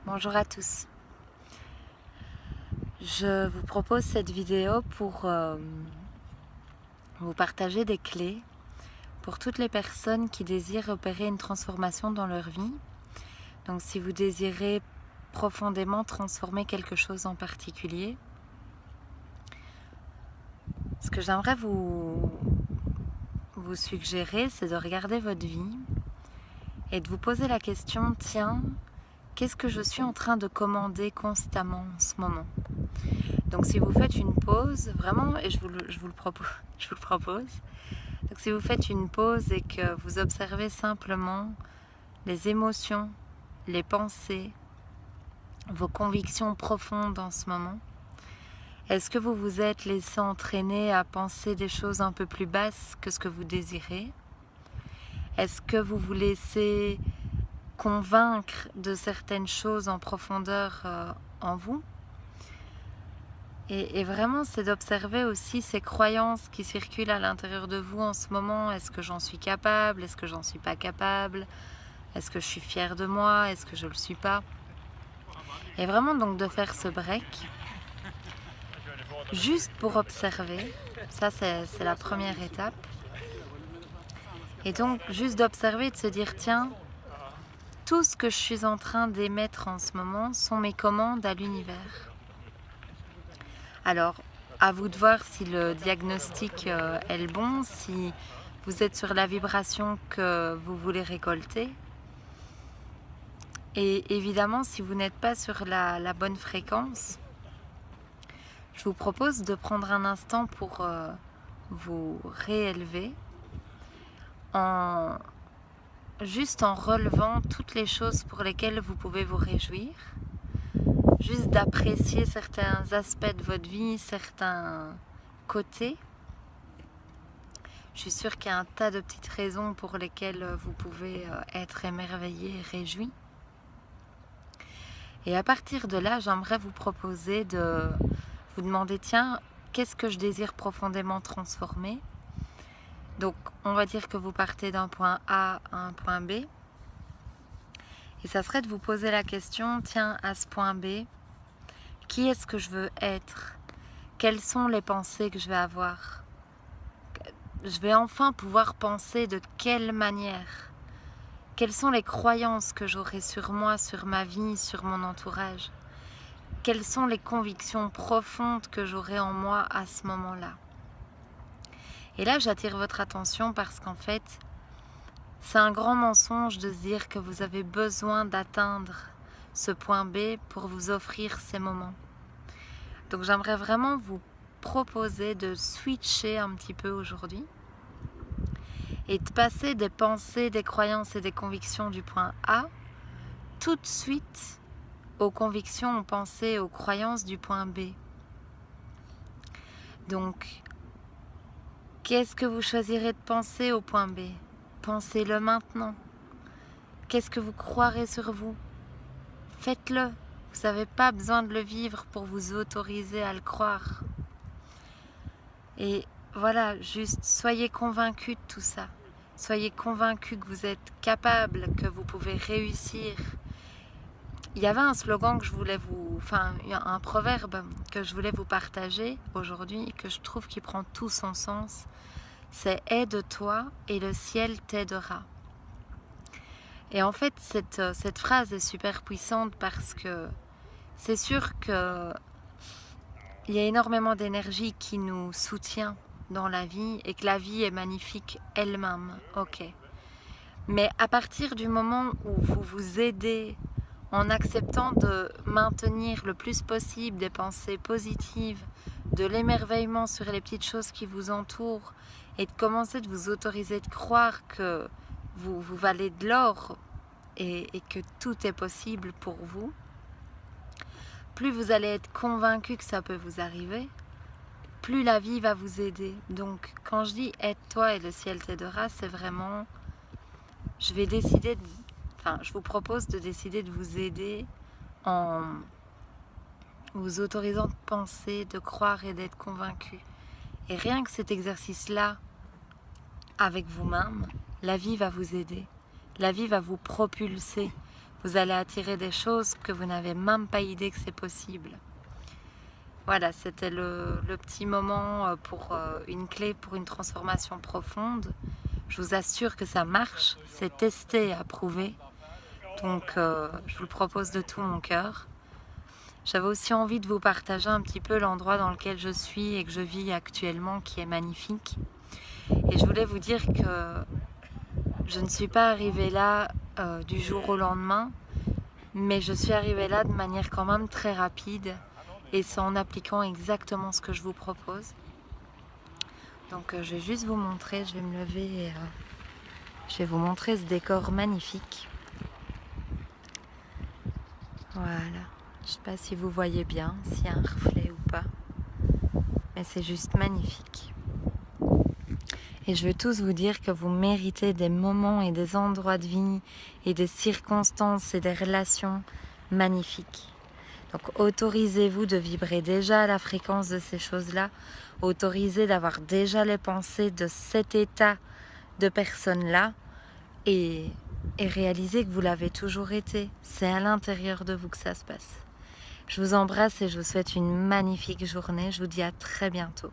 Bonjour à tous. Je vous propose cette vidéo pour vous partager des clés pour toutes les personnes qui désirent opérer une transformation dans leur vie. Donc si vous désirez profondément transformer quelque chose en particulier, ce que j'aimerais vous suggérer, c'est de regarder votre vie et de vous poser la question, tiens, qu'est-ce que je suis en train de commander constamment en ce moment ? Donc si vous faites une pause, vraiment, et je vous le propose, donc si vous faites une pause et que vous observez simplement les émotions, les pensées, vos convictions profondes en ce moment, est-ce que vous vous êtes laissé entraîner à penser des choses un peu plus basses que ce que vous désirez ? Est-ce que vous vous laissez convaincre de certaines choses en profondeur en vous ? Et vraiment, c'est d'observer aussi ces croyances qui circulent à l'intérieur de vous en ce moment. Est-ce que j'en suis capable ? Est-ce que j'en suis pas capable ? Est-ce que je suis fière de moi ? Est-ce que je le suis pas ? Et vraiment donc de faire ce break, juste pour observer. Ça, c'est la première étape. Et donc, juste d'observer et de se dire, tiens, tout ce que je suis en train d'émettre en ce moment sont mes commandes à l'univers. Alors, à vous de voir si le diagnostic est le bon, si vous êtes sur la vibration que vous voulez récolter. Et évidemment, si vous n'êtes pas sur la bonne fréquence, je vous propose de prendre un instant pour vous réélever juste en relevant toutes les choses pour lesquelles vous pouvez vous réjouir, juste d'apprécier certains aspects de votre vie, certains côtés. Je suis sûre qu'il y a un tas de petites raisons pour lesquelles vous pouvez être émerveillé et réjoui. Et à partir de là, j'aimerais vous proposer de vous demander, tiens, qu'est-ce que je désire profondément transformer ? Donc, on va dire que vous partez d'un point A à un point B. Et ça serait de vous poser la question, tiens, à ce point B, qui est-ce que je veux être ? Quelles sont les pensées que je vais avoir ? Je vais enfin pouvoir penser de quelle manière ? Quelles sont les croyances que j'aurai sur moi, sur ma vie, sur mon entourage ? Quelles sont les convictions profondes que j'aurai en moi à ce moment-là ? Et là, j'attire votre attention parce qu'en fait, c'est un grand mensonge de se dire que vous avez besoin d'atteindre ce point B pour vous offrir ces moments. Donc j'aimerais vraiment vous proposer de switcher un petit peu aujourd'hui et de passer des pensées, des croyances et des convictions du point A tout de suite aux convictions, aux pensées, aux croyances du point B. Donc, qu'est-ce que vous choisirez de penser au point B ? Pensez-le maintenant. Qu'est-ce que vous croirez sur vous ? Faites-le. Vous n'avez pas besoin de le vivre pour vous autoriser à le croire. Et voilà, juste soyez convaincus de tout ça. Soyez convaincus que vous êtes capable, que vous pouvez réussir. Il y avait un slogan que je voulais un proverbe que je voulais vous partager aujourd'hui et que je trouve qui prend tout son sens. C'est « aide-toi et le ciel t'aidera ». Et en fait, cette phrase est super puissante parce que c'est sûr qu'il y a énormément d'énergie qui nous soutient dans la vie et que la vie est magnifique elle-même, ok. Mais à partir du moment où vous vous aidez en acceptant de maintenir le plus possible des pensées positives, de l'émerveillement sur les petites choses qui vous entourent et de commencer de vous autoriser de croire que vous valez de l'or et que tout est possible pour vous, plus vous allez être convaincu que ça peut vous arriver, plus la vie va vous aider. Donc quand je dis aide-toi et le ciel t'aidera, c'est vraiment, je vous propose de décider de vous aider en vous autorisant de penser, de croire et d'être convaincu. Et rien que cet exercice-là, avec vous-même, la vie va vous aider. La vie va vous propulser. Vous allez attirer des choses que vous n'avez même pas idée que c'est possible. Voilà, c'était le petit moment pour une clé pour une transformation profonde. Je vous assure que ça marche, c'est testé et approuvé. Donc je vous le propose de tout mon cœur. J'avais aussi envie de vous partager un petit peu l'endroit dans lequel je suis et que je vis actuellement, qui est magnifique. Et je voulais vous dire que je ne suis pas arrivée là du jour au lendemain, mais je suis arrivée là de manière quand même très rapide, et c'est en appliquant exactement ce que je vous propose. Donc je vais juste vous montrer, je vais me lever et je vais vous montrer ce décor magnifique. Voilà, je ne sais pas si vous voyez bien, s'il y a un reflet ou pas, mais c'est juste magnifique. Et je veux tous vous dire que vous méritez des moments et des endroits de vie et des circonstances et des relations magnifiques. Donc autorisez-vous de vibrer déjà à la fréquence de ces choses-là. Autorisez d'avoir déjà les pensées de cet état de personne-là. Et réalisez que vous l'avez toujours été. C'est à l'intérieur de vous que ça se passe. Je vous embrasse et je vous souhaite une magnifique journée. Je vous dis à très bientôt.